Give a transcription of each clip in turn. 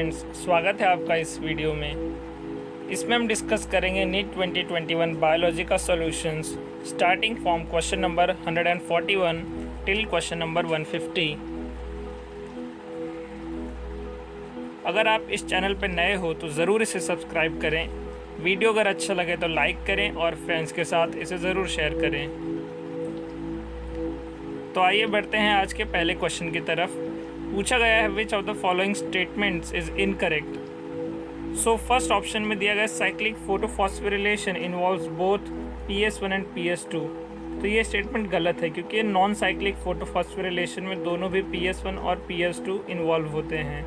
Students, स्वागत है आपका इस वीडियो में। इसमें हम डिस्कस करेंगे नीट 2021 बायोलॉजी का solutions starting from question number 141 till question number 150। अगर आप इस चैनल पर नए हो तो ज़रूर इसे सब्सक्राइब करें। वीडियो अगर अच्छा लगे तो लाइक करें और फ्रेंड्स के साथ इसे ज़रूर शेयर करें। तो आइए बढ़ते हैं आज के पहले क्वेश्चन की तरफ। पूछा गया है विच of the following statements is incorrect. So first option में दिया गया cyclic photophosphorylation involves both PS1 and PS2। तो ये स्टेटमेंट गलत है क्योंकि नॉन साइक्लिक फोटोफॉस्फोरिलेशन में दोनों भी PS1 और PS2 इन्वॉल्व होते हैं।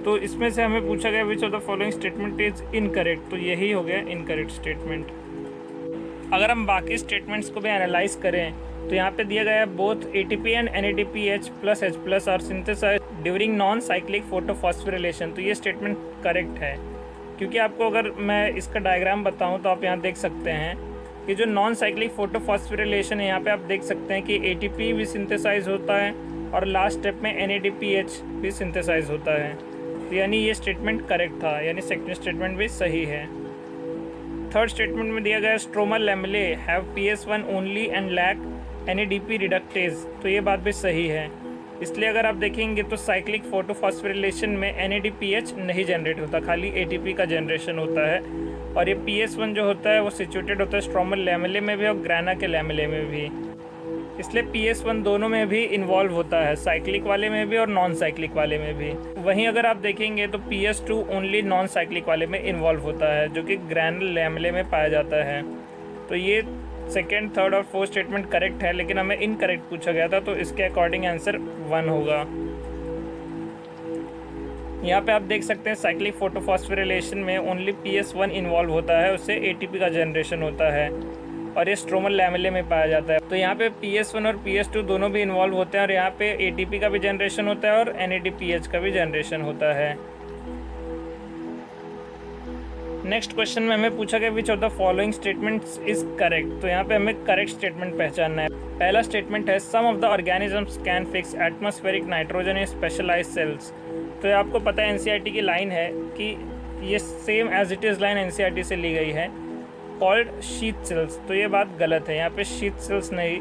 तो इसमें से हमें पूछा गया which of the following statement is incorrect, तो यही हो गया इनकरेक्ट स्टेटमेंट। अगर हम बाकी स्टेटमेंट्स को भी एनालाइज करें तो यहाँ पे दिया गया है both ATP and NADPH+H+ are synthesised during non cyclic photophosphorylation. तो ये स्टेटमेंट करेक्ट है क्योंकि आपको अगर मैं इसका डायग्राम बताऊँ तो आप यहाँ देख सकते हैं कि जो नॉन साइक्लिक फोटोफॉस्फोरिलेशन है यहाँ पे आप देख सकते हैं कि ATP भी सिंथेसाइज होता है और लास्ट स्टेप में NADPH भी सिंथेसाइज होता है। तो यानी ये स्टेटमेंट करेक्ट था, यानी सेकंड स्टेटमेंट भी सही है। थर्ड स्टेटमेंट में दिया गया stroma lamellae have PS1 only and lack NADP reductase. तो ये बात भी सही है, इसलिए अगर आप देखेंगे तो साइक्लिक फोटोफॉस्फोरिलेशन में NADPH नहीं जनरेट होता, खाली ATP का जनरेशन होता है। और ये PS1 जो होता है वो सिचुएटेड होता है स्ट्रोमल लैमेले में भी और ग्राना के लैमेले में भी, इसलिए PS1 दोनों में भी इन्वॉल्व होता है, साइक्लिक वाले में भी और नॉन साइक्लिक वाले में भी। वहीं अगर आप देखेंगे तो PS2 ओनली नॉन साइक्लिक वाले में इन्वॉल्व होता है जो कि ग्रैनुलर लैमेले में पाया जाता है। तो ये सेकेंड, थर्ड और फोर्थ स्टेटमेंट करेक्ट है, लेकिन हमें इनकरेक्ट पूछा गया था तो इसके अकॉर्डिंग आंसर 1 होगा। यहाँ पे आप देख सकते हैं साइक्लिक फोटोफॉस्फोरिलेशन में ओनली PS1 इन्वॉल्व होता है, उससे ATP का जनरेशन होता है और ये स्ट्रोमल लैमेले में पाया जाता है। तो यहाँ पे PS1 और PS2 दोनों भी इन्वॉल्व होते हैं और यहाँ पे ATP का भी जनरेशन होता है और NADPH का भी जनरेशन होता है। नेक्स्ट क्वेश्चन में हमें पूछा गया which of the following statements is correct. तो यहाँ पे हमें करेक्ट स्टेटमेंट पहचानना है। पहला स्टेटमेंट है some of the organisms can fix atmospheric nitrogen in specialised cells. तो ये आपको पता है NCERT की लाइन है कि ये same as it is line NCERT से ली गई है, कॉल्ड शीथ सेल्स। तो ये बात गलत है, यहाँ पे शीथ सेल्स नहीं,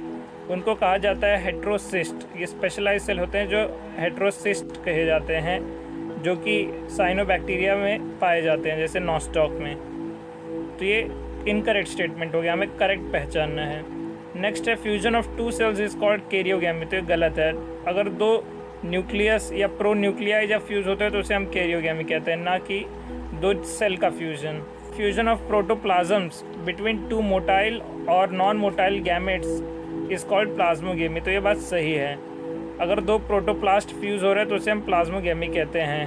उनको कहा जाता है हेट्रोसिस्ट। ये स्पेशलाइज्ड सेल होते हैं जो हेट्रोसिस्ट कहे जाते हैं, जो कि साइनोबैक्टीरिया में पाए जाते हैं जैसे नॉस्टॉक में। तो ये इनकरेक्ट स्टेटमेंट हो गया, हमें करेक्ट पहचानना है। नेक्स्ट है fusion of two cells is called karyogamy. तो ये गलत है, अगर दो न्यूक्लियस या प्रो न्यूक्लियाई जब फ्यूज़ होते हैं तो उसे हम कैरियोगैमी कहते हैं, ना कि दो सेल का fusion. Fusion of protoplasms between two motile और non motile gametes is called plasmogamy. तो ये बात सही है, अगर दो प्रोटोप्लास्ट फ्यूज़ हो रहे हैं तो उसे हम प्लाज्मोगेमी कहते हैं।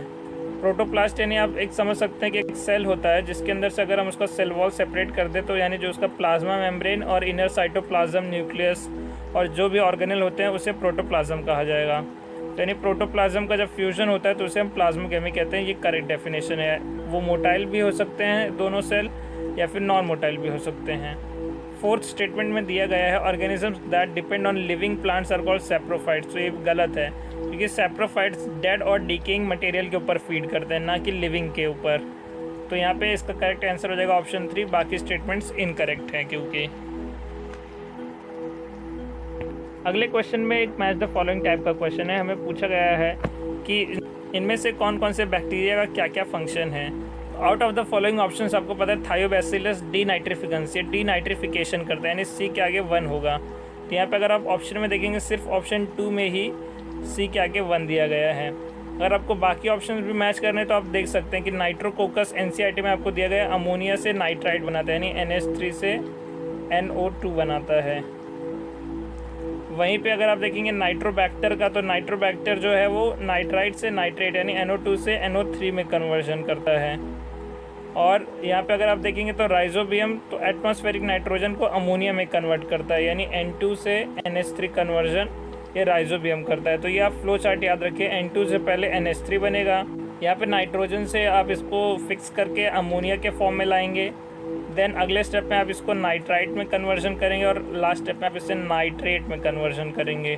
प्रोटोप्लास्ट यानी आप एक समझ सकते हैं कि एक सेल होता है जिसके अंदर से अगर हम उसका सेल वॉल सेपरेट कर दें तो यानी जो उसका प्लाज्मा मेम्ब्रेन और इनर साइटोप्लाज्म, न्यूक्लियस और जो भी ऑर्गेनल होते हैं उसे प्रोटोप्लाज्म कहा जाएगा। तो यानी प्रोटोप्लाज्म का जब फ्यूजन होता है तो उसे हम प्लाज्मोगेमी कहते हैं। ये करेक्ट डेफिनेशन है। वो मोटाइल भी हो सकते हैं दोनों सेल या फिर नॉन मोटाइल भी हो सकते हैं। फोर्थ स्टेटमेंट में दिया गया है organisms that depend on living plants are called saprophytes. तो ये गलत है क्योंकि सैप्रोफाइट्स डेड और डिकेइंग मटेरियल के ऊपर फीड करते हैं, ना कि लिविंग के ऊपर। तो यहाँ पे इसका करेक्ट आंसर हो जाएगा ऑप्शन 3, बाकी स्टेटमेंट्स इनकरेक्ट हैं क्योंकि। अगले क्वेश्चन में एक मैच द फॉलोइंग टाइप का क्वेश्चन है। हमें पूछा गया है कि इनमें से कौन कौन से बैक्टीरिया का क्या क्या फंक्शन है। Out of the following options आपको पता है थायोबैसिलस डीनाइट्रिफिकेंस, ये डीनाइट्रिफिकेशन करता है, यानी सी के आगे 1 होगा। तो यहाँ पे अगर आप ऑप्शन में देखेंगे सिर्फ ऑप्शन 2 में ही सी के आगे 1 दिया गया है। अगर आपको बाकी ऑप्शन भी मैच करने तो आप देख सकते हैं कि नाइट्रोकोकस NCERT में आपको दिया गया अमोनिया से नाइट्राइट बनाता है, यानी NH3 से NO2 बनाता है। वहीं पे अगर आप देखेंगे नाइट्रोबैक्टर का, तो नाइट्रोबैक्टर जो है वो नाइट्राइट से नाइट्रेट यानी NO2 से NO3 में कन्वर्जन करता है। और यहाँ पे अगर आप देखेंगे तो राइजोबियम तो एटमॉस्फेरिक नाइट्रोजन को अमोनिया में कन्वर्ट करता है, यानी N2 से NH3 कन्वर्जन ये राइजोबियम करता है। तो ये आप फ्लो चार्ट याद रखिए, N2 से पहले NH3 बनेगा, यहाँ पे नाइट्रोजन से आप इसको फिक्स करके अमोनिया के फॉर्म में लाएंगे, देन अगले स्टेप में आप इसको नाइट्राइट में कन्वर्जन करेंगे और लास्ट स्टेप में आप इसे नाइट्रेट में कन्वर्जन करेंगे।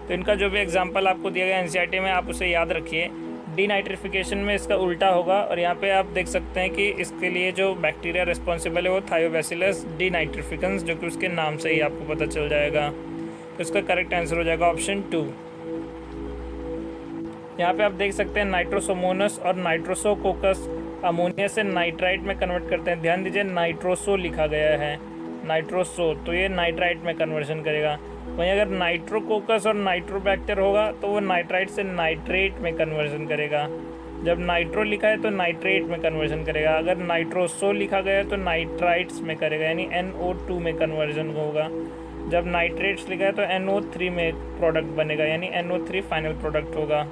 तो इनका जो भी एग्जांपल आपको दिया गया NCERT में आप उसे याद रखिए। डीनाइट्रिफिकेशन में इसका उल्टा होगा, और यहाँ पे आप देख सकते हैं कि इसके लिए जो बैक्टीरिया रिस्पॉन्सिबल है वो थायोबैसिलस डीनाइट्रिफिकेंस, जो कि उसके नाम से ही आपको पता चल जाएगा। तो इसका करेक्ट आंसर हो जाएगा ऑप्शन 2। यहाँ पे आप देख सकते हैं नाइट्रोसोमोनस और नाइट्रोसोकोकस अमोनिया से नाइट्राइट में कन्वर्ट करते हैं। ध्यान दीजिए नाइट्रोसो लिखा गया है, नाइट्रोसो, तो ये नाइट्राइट में कन्वर्जन करेगा। वहीं अगर नाइट्रोकोकस और नाइट्रोबैक्टर होगा तो वो नाइट्राइट से नाइट्रेट में कन्वर्जन करेगा। जब नाइट्रो लिखा है तो नाइट्रेट में कन्वर्जन करेगा, अगर नाइट्रोसो लिखा गया है तो नाइट्राइट्स में करेगा, यानी NO2 में कन्वर्जन होगा। जब नाइट्रेट्स लिखा है तो NO3 में प्रोडक्ट बनेगा, यानी NO3 फाइनल प्रोडक्ट होगा।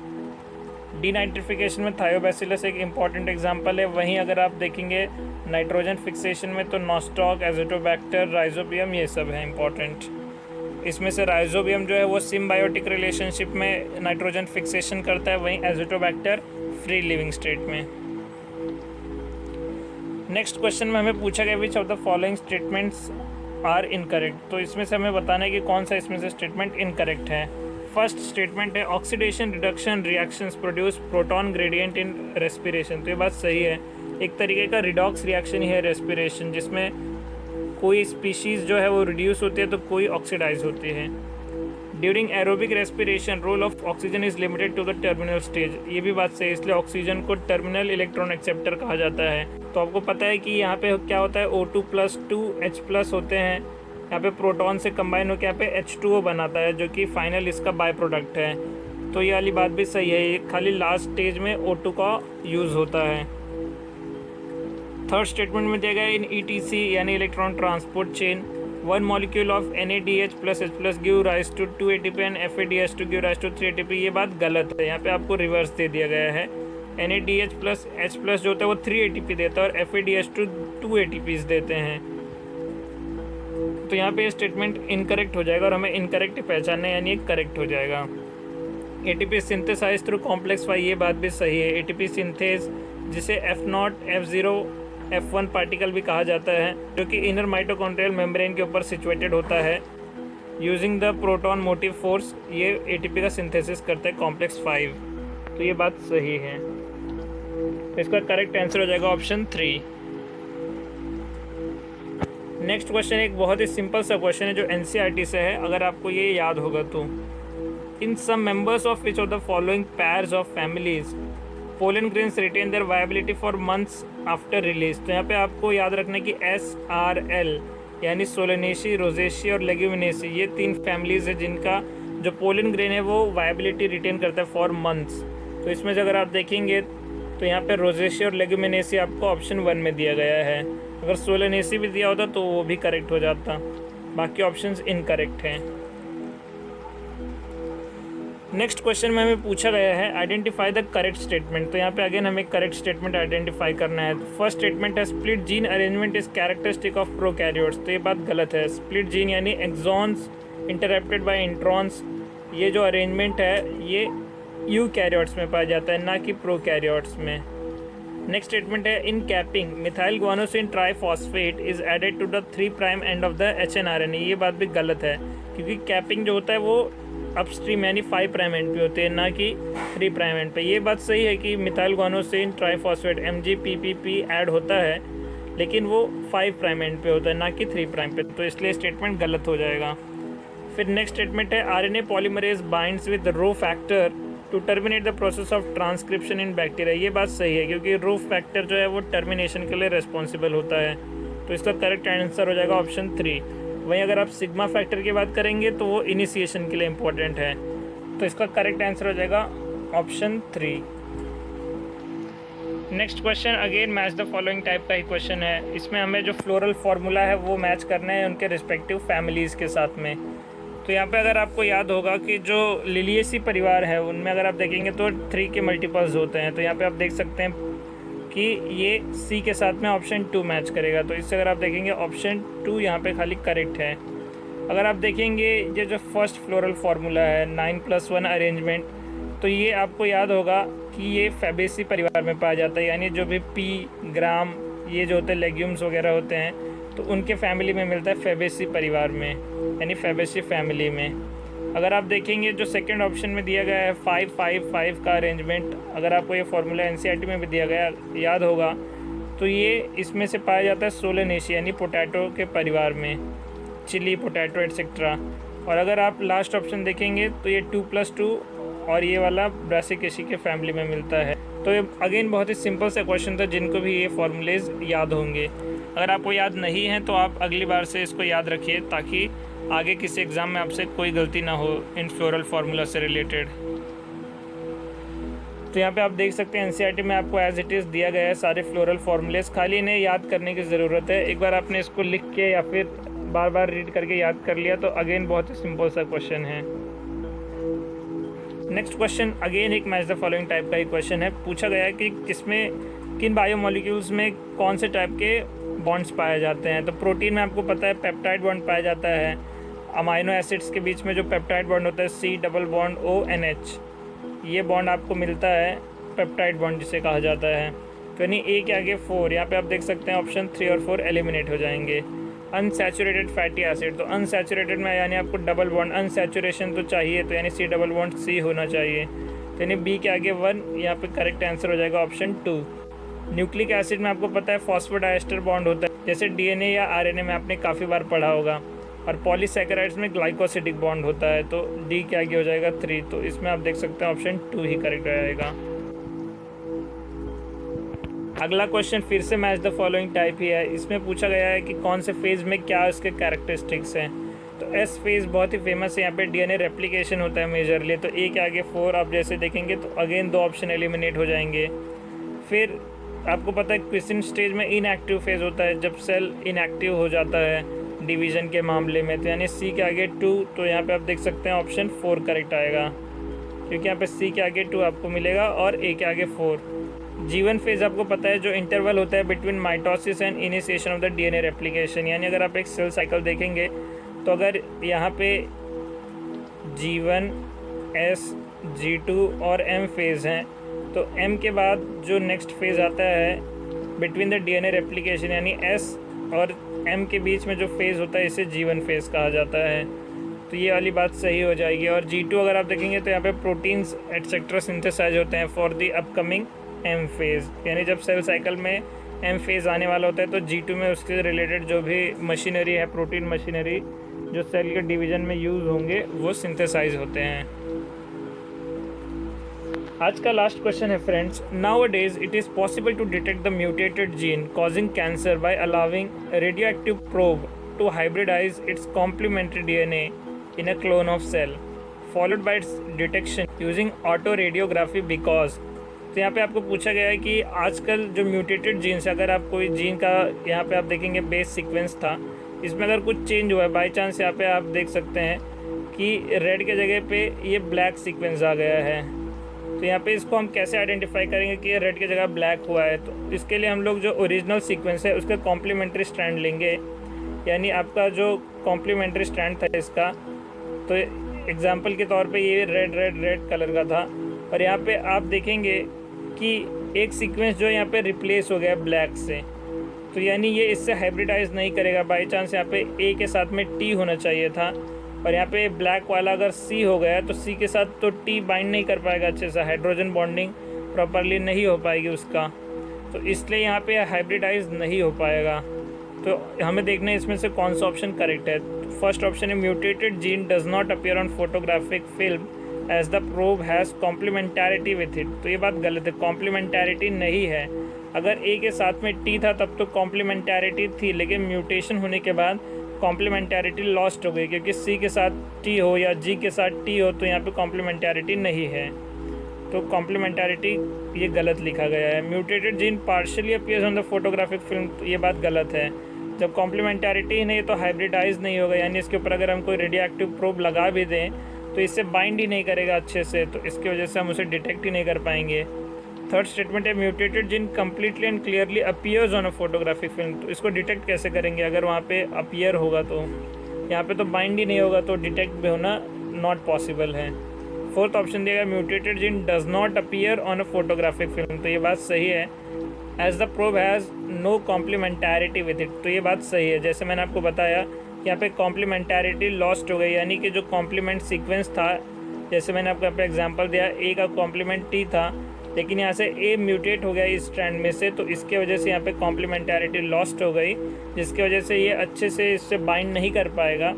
डीनाइट्रिफिकेशन में थायोबैसिलस एक इम्पॉर्टेंट एग्जांपल है। वहीं अगर आप देखेंगे नाइट्रोजन फिक्सेशन में तो नॉस्टॉक, एज़ोटोबैक्टर, राइजोबियम, ये सब है इम्पॉर्टेंट। इसमें से राइजोबियम जो है वो सिम्बायोटिक रिलेशनशिप में नाइट्रोजन फिक्सेशन करता है, वहीं एज़ोटोबैक्टर फ्री लिविंग स्टेट में। नेक्स्ट क्वेश्चन में हमें पूछा गया which of the following statements are incorrect. तो इसमें से हमें बताना है कि कौन सा इसमें से स्टेटमेंट इनकरेक्ट है। फर्स्ट स्टेटमेंट है oxidation reduction reactions produce proton gradient in respiration. तो ये बात सही है, एक तरीके का रिडॉक्स रिएक्शन ही है रेस्पिरेशन, जिसमें कोई स्पीशीज़ जो है वो रिड्यूस होती है तो कोई ऑक्सीडाइज होती है। During aerobic respiration role of oxygen is limited to the terminal stage. ये भी बात सही है, इसलिए ऑक्सीजन को टर्मिनल इलेक्ट्रॉन एक्सेप्टर कहा जाता है। तो आपको पता है कि यहाँ पे क्या होता है, O2+2 H+ होते हैं, यहाँ पे प्रोटॉन से कंबाइन होकर यहाँ पे H2O बनाता है, जो कि फाइनल इसका बाय प्रोडक्ट है। तो ये वाली बात भी सही है, ये खाली लास्ट स्टेज में O2 का यूज़ होता है। थर्ड स्टेटमेंट में दिया गया इन ETC यानी electron transport chain 1 molecule of NADH plus H+ give rise to 2 ATP and FADH2 give rise to 3 ATP। ये बात गलत है, यहाँ पे आपको रिवर्स दे दिया गया है। NADH plus H+ जो होता है वो 3 ATP देता है और FADH2 2 ATPs देते हैं। तो यहाँ पे स्टेटमेंट इनकरेक्ट हो जाएगा और हमें इनकरेक्ट पहचानना है, यानी करेक्ट हो जाएगा। ATP सिंथेसाइज थ्रू कॉम्प्लेक्स 5, ये बात भी सही है। ATP सिंथेज जिसे F0, F0, F1 पार्टिकल भी कहा जाता है, जो कि इनर माइटोकॉन्ड्रियल मेम्ब्रेन के ऊपर सिचुएटेड होता है। Using the proton motive force ये ATP का सिंथेसिस करता है कॉम्प्लेक्स 5। तो ये बात सही है, तो इसका करेक्ट आंसर हो जाएगा ऑप्शन 3। नेक्स्ट क्वेश्चन एक बहुत ही सिंपल सा क्वेश्चन है जो NCERT से है, अगर आपको ये याद होगा तो। In some members of which of the following pairs of families pollen grains retain their viability for months after release. तो यहाँ पे आपको याद रखना है कि SRL यानी सोलेनेसी, रोजेसी और लेग्यूमिनेसी, ये 3 फैमिलीज है जिनका जो पोलन ग्रेन है वो वायबिलिटी रिटेन करता है फॉर मंथ्स। तो इसमें से अगर आप देखेंगे तो यहाँ पे रोजेसी और लेग्यूमिनेसी आपको ऑप्शन 1 में दिया गया है। अगर सोलेनेसी भी दिया होता तो वो भी करेक्ट हो जाता, बाकी ऑप्शंस इनकरेक्ट हैं। नेक्स्ट क्वेश्चन में हमें पूछा गया है आइडेंटिफाई द करेक्ट स्टेटमेंट। तो यहाँ पे अगेन हमें करेक्ट स्टेटमेंट आइडेंटिफाई करना है। फर्स्ट स्टेटमेंट है split gene arrangement is characteristic of prokaryotes. तो ये बात गलत है, स्प्लिट जीन यानी एक्सॉन्स इंटरप्टेड बाय इंट्रॉन्स, ये जो अरेंजमेंट है ये यूकैरियोट्स में पाया जाता है, ना कि प्रोकैरियोट्स में। नेक्स्ट स्टेटमेंट है in capping methyl guanosine triphosphate is added to the 3' end of the HNRNA। ये बात भी गलत है, क्योंकि कैपिंग जो होता है वो अपस्ट्रीम यानी 5' एंड पे होते हैं, ना कि 3' एंड पे। ये बात सही है कि methyl guanosine triphosphate MgPPP add होता है, लेकिन वो 5' एंड पे होता है, ना कि 3' पे, तो इसलिए स्टेटमेंट गलत हो जाएगा। फिर नेक्स्ट स्टेटमेंट है RNA polymerase binds with rho factor to terminate the process of transcription in bacteria. ये बात सही है, क्योंकि रो फैक्टर जो है वो टर्मिनेशन के लिए रिस्पॉन्सिबल होता है, तो इसका करेक्ट आंसर हो जाएगा ऑप्शन 3। वहीं अगर आप सिग्मा फैक्टर की बात करेंगे तो वो इनिशिएशन के लिए इम्पोर्टेंट है, तो इसका करेक्ट आंसर हो जाएगा option 3। Next question again match the following type का ही क्वेश्चन है। इसमें हमें जो फ्लोरल फार्मूला है वो मैच करना है उनके रिस्पेक्टिव फैमिलीज़ के साथ में। तो यहाँ पे अगर आपको याद होगा कि जो लिलिएसी परिवार है उनमें अगर आप देखेंगे तो 3 के मल्टीपल्स होते हैं। तो यहाँ पे आप देख सकते हैं कि ये C के साथ में ऑप्शन 2 मैच करेगा, तो इससे अगर आप देखेंगे ऑप्शन 2 यहाँ पे खाली करेक्ट है। अगर आप देखेंगे ये जो फर्स्ट फ्लोरल फार्मूला है 9+1 अरेंजमेंट, तो ये आपको याद होगा कि ये फैबेसी परिवार में पाया जाता है, यानी जो भी पी, ग्राम, ये जो होते हैं लेग्यूम्स वगैरह होते हैं तो उनके फैमिली में मिलता है फैबेसी परिवार में, यानी फैबेसी फैमिली में। अगर आप देखेंगे जो सेकंड ऑप्शन में दिया गया है 5-5-5 का अरेंजमेंट, अगर आपको ये फार्मूला एनसीईआरटी में भी दिया गया याद होगा, तो ये इसमें से पाया जाता है सोलेनेसी यानी पोटैटो के परिवार में, चिली, पोटैटो एटसेट्रा। और अगर आप लास्ट ऑप्शन देखेंगे तो ये 2+2 और ये वाला ब्रासिकेसी के फैमिली में मिलता है। तो ये अगेन बहुत ही सिंपल सा क्वेश्चन था जिनको भी ये फॉर्मूलेज याद होंगे। अगर आपको याद नहीं है तो आप अगली बार से इसको याद रखिए ताकि आगे किसी एग्ज़ाम में आपसे कोई गलती ना हो इन फ्लोरल फार्मूला से रिलेटेड। तो यहाँ पे आप देख सकते हैं एनसीईआरटी में आपको एज इट इज़ दिया गया है सारे फ्लोरल फार्मूलेज, खाली इन्हें याद करने की ज़रूरत है। एक बार आपने इसको लिख के या फिर बार बार रीड करके याद कर लिया तो अगेन बहुत ही सिंपल सा क्वेश्चन है। नेक्स्ट क्वेश्चन अगेन एक मैच द फॉलोइंग टाइप का एक क्वेश्चन है। पूछा गया है कि किन बायोमोलिक्यूल्स में कौन से टाइप के बॉन्ड्स पाए जाते हैं। तो प्रोटीन में आपको पता है पेप्टाइड बॉन्ड पाया जाता है। अमाइनो एसिड्स के बीच में जो पेप्टाइड बॉन्ड होता है C+ONH, ये बॉन्ड आपको मिलता है पेप्टाइड बॉन्ड जिसे कहा जाता है। तो यानी A के आगे 4, यहाँ पे आप देख सकते हैं ऑप्शन 3 और 4 एलिमिनेट हो जाएंगे। अनसैचुरेटेड फैटी एसिड, तो अनसैचुरेटेड में यानी आपको डबल बॉन्ड, अनसैचुरेशन तो चाहिए तो यानी C+C होना चाहिए, तो यानी B के आगे 1, यहाँ पे करेक्ट आंसर हो जाएगा ऑप्शन 2। न्यूक्लिक एसिड में आपको पता है फॉस्फोडाइस्टर बॉन्ड होता है, जैसे DNA या RNA में आपने काफ़ी बार पढ़ा होगा। और पॉलीसैकेराइड्स में ग्लाइकोसिडिक बॉन्ड होता है, तो D के आगे हो जाएगा 3, तो इसमें आप देख सकते हैं ऑप्शन 2 ही करेक्ट रहेगा। अगला क्वेश्चन फिर से मैच द फॉलोइंग टाइप ही है। इसमें पूछा गया है कि कौन से फेज़ में क्या इसके कैरेक्टरिस्टिक्स हैं। तो एस फेज़ बहुत ही फेमस है, यहाँ पे DNA रेप्लिकेशन होता है मेजरली, तो A के आगे 4 आप जैसे देखेंगे तो अगेन 2 ऑप्शन एलिमिनेट हो जाएंगे। फिर आपको पता है क्विसेंट स्टेज में इनएक्टिव फेज़ होता है, जब सेल इनएक्टिव हो जाता है डिवीज़न के मामले में, तो यानी C के आगे 2, तो यहाँ पे आप देख सकते हैं ऑप्शन 4 करेक्ट आएगा, क्योंकि यहाँ पे C के आगे 2 आपको मिलेगा और A के आगे 4। G1 फेज़ आपको पता है जो इंटरवल होता है between mitosis and initiation of the DNA replication, यानी अगर आप एक सेल साइकिल देखेंगे तो अगर यहाँ पे G1, S, G2 और M फेज़ हैं, तो M के बाद जो नेक्स्ट फेज़ आता है बिटवीन द DNA रेप्लिकेशन यानी S और M के बीच में जो फेज़ होता है इसे G1 फेज़ कहा जाता है, तो ये वाली बात सही हो जाएगी। और G2 अगर आप देखेंगे तो यहाँ पे प्रोटीन्स एटसेट्रा सिंथेसाइज होते हैं for the upcoming M phase, यानी जब सेल साइकिल में M फेज़ आने वाला होता है तो G2 में उसके रिलेटेड जो भी मशीनरी है, प्रोटीन मशीनरी जो सेल के डिवीज़न में यूज़ होंगे वो सिंथेसाइज होते हैं। आज का लास्ट क्वेश्चन है friends, nowadays it is possible to detect the mutated gene causing cancer by allowing radioactive probe to hybridise its complementary DNA in a clone of cell followed by its detection using autoradiography because. तो यहाँ पे आपको पूछा गया है कि आजकल जो म्यूटेटेड जीन्स, अगर आप कोई जीन का यहाँ पे आप देखेंगे बेस सीक्वेंस था, इसमें अगर कुछ चेंज हुआ है बाई चांस, यहाँ पे आप देख सकते हैं कि रेड के जगह पे ये ब्लैक सीक्वेंस आ गया है, तो यहाँ पे इसको हम कैसे आइडेंटिफाई करेंगे कि ये रेड की जगह ब्लैक हुआ है। तो इसके लिए हम लोग जो ओरिजिनल सीक्वेंस है उसका कॉम्प्लीमेंट्री स्ट्रैंड लेंगे, यानी आपका जो कॉम्प्लीमेंट्री स्ट्रैंड था इसका, तो एग्जांपल के तौर पे ये रेड कलर का था, और यहाँ पे आप देखेंगे कि एक सीक्वेंस जो यहाँ पे रिप्लेस हो गया ब्लैक से, तो यानी ये इससे हाइब्रिडाइज नहीं करेगा। बाई चांस यहाँ पे A के साथ में T होना चाहिए था, और यहाँ पे ब्लैक वाला अगर C हो गया तो C के साथ तो T बाइंड नहीं कर पाएगा अच्छे से, हाइड्रोजन बॉन्डिंग प्रॉपरली नहीं हो पाएगी उसका, तो इसलिए यहाँ पे हाइब्रिडाइज नहीं हो पाएगा। तो हमें देखना है इसमें से कौन सा ऑप्शन करेक्ट है। फर्स्ट ऑप्शन है mutated gene does not appear on photographic film as the probe has complementarity with it. तो ये बात गलत है, कॉम्प्लीमेंटैरिटी नहीं है। अगर A के साथ में T था तब तो कॉम्प्लीमेंटैरिटी थी, लेकिन म्यूटेशन होने के बाद कॉम्प्लीमेंटैरिटी लॉस्ट हो गई, क्योंकि C के साथ T हो या G के साथ T हो तो यहाँ पे कॉम्प्लीमेंटैरिटी नहीं है, तो कॉम्प्लीमेंटैरिटी ये गलत लिखा गया है। Mutated gene partially appears on the photographic film, तो ये बात गलत है। जब कॉम्प्लीमेंटैरिटी ही नहीं तो हाइब्रिडाइज नहीं होगा, यानी इसके ऊपर अगर हम कोई रेडियो एक्टिव प्रोब लगा भी दें तो इससे बाइंड ही नहीं करेगा अच्छे से, तो इसकी वजह से हम उसे डिटेक्ट ही नहीं कर पाएंगे। थर्ड स्टेटमेंट है mutated gene completely and clearly appears on a photographic film, तो इसको डिटेक्ट कैसे करेंगे? अगर वहाँ पे अपीयर होगा तो यहाँ पे तो बाइंड ही नहीं होगा, तो डिटेक्ट भी होना नॉट पॉसिबल है। फोर्थ ऑप्शन दिया गया mutated gene does not appear on a photographic film, तो ये बात सही है। As the probe has no complementarity with it, तो ये बात सही है। जैसे मैंने आपको बताया यहाँ पे कॉम्प्लीमेंटैरिटी लॉस्ट हो गई, यानी कि जो कॉम्प्लीमेंट सीक्वेंस था, जैसे मैंने आपको यहाँ पे एग्जांपल दिया, ए का कॉम्प्लीमेंट टी था, लेकिन यहाँ से ए म्यूटेट हो गया इस स्ट्रैंड में से, तो इसके वजह से यहाँ पे कॉम्प्लीमेंटैरिटी लॉस्ट हो गई, जिसकी वजह से ये अच्छे से इससे बाइंड नहीं कर पाएगा।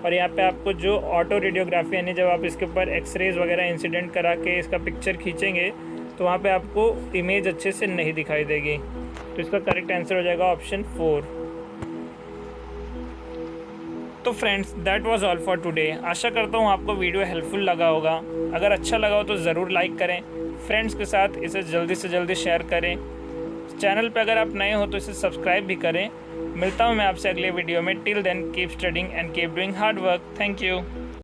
और यहाँ पे आपको जो ऑटो रेडियोग्राफी, यानी जब आप इसके ऊपर एक्सरेज वगैरह इंसिडेंट करा के इसका पिक्चर खींचेंगे तो वहाँ पे आपको इमेज अच्छे से नहीं दिखाई देगी। तो इसका करेक्ट आंसर हो जाएगा ऑप्शन 4। तो friends, that was all for today. आशा करता हूँ आपको वीडियो हेल्पफुल लगा होगा। अगर अच्छा लगा हो तो ज़रूर लाइक करें, फ्रेंड्स के साथ इसे जल्दी से जल्दी शेयर करें। चैनल पे अगर आप नए हो तो इसे सब्सक्राइब भी करें। मिलता हूँ मैं आपसे अगले वीडियो में। Till then keep studying and keep doing hard work. Thank you.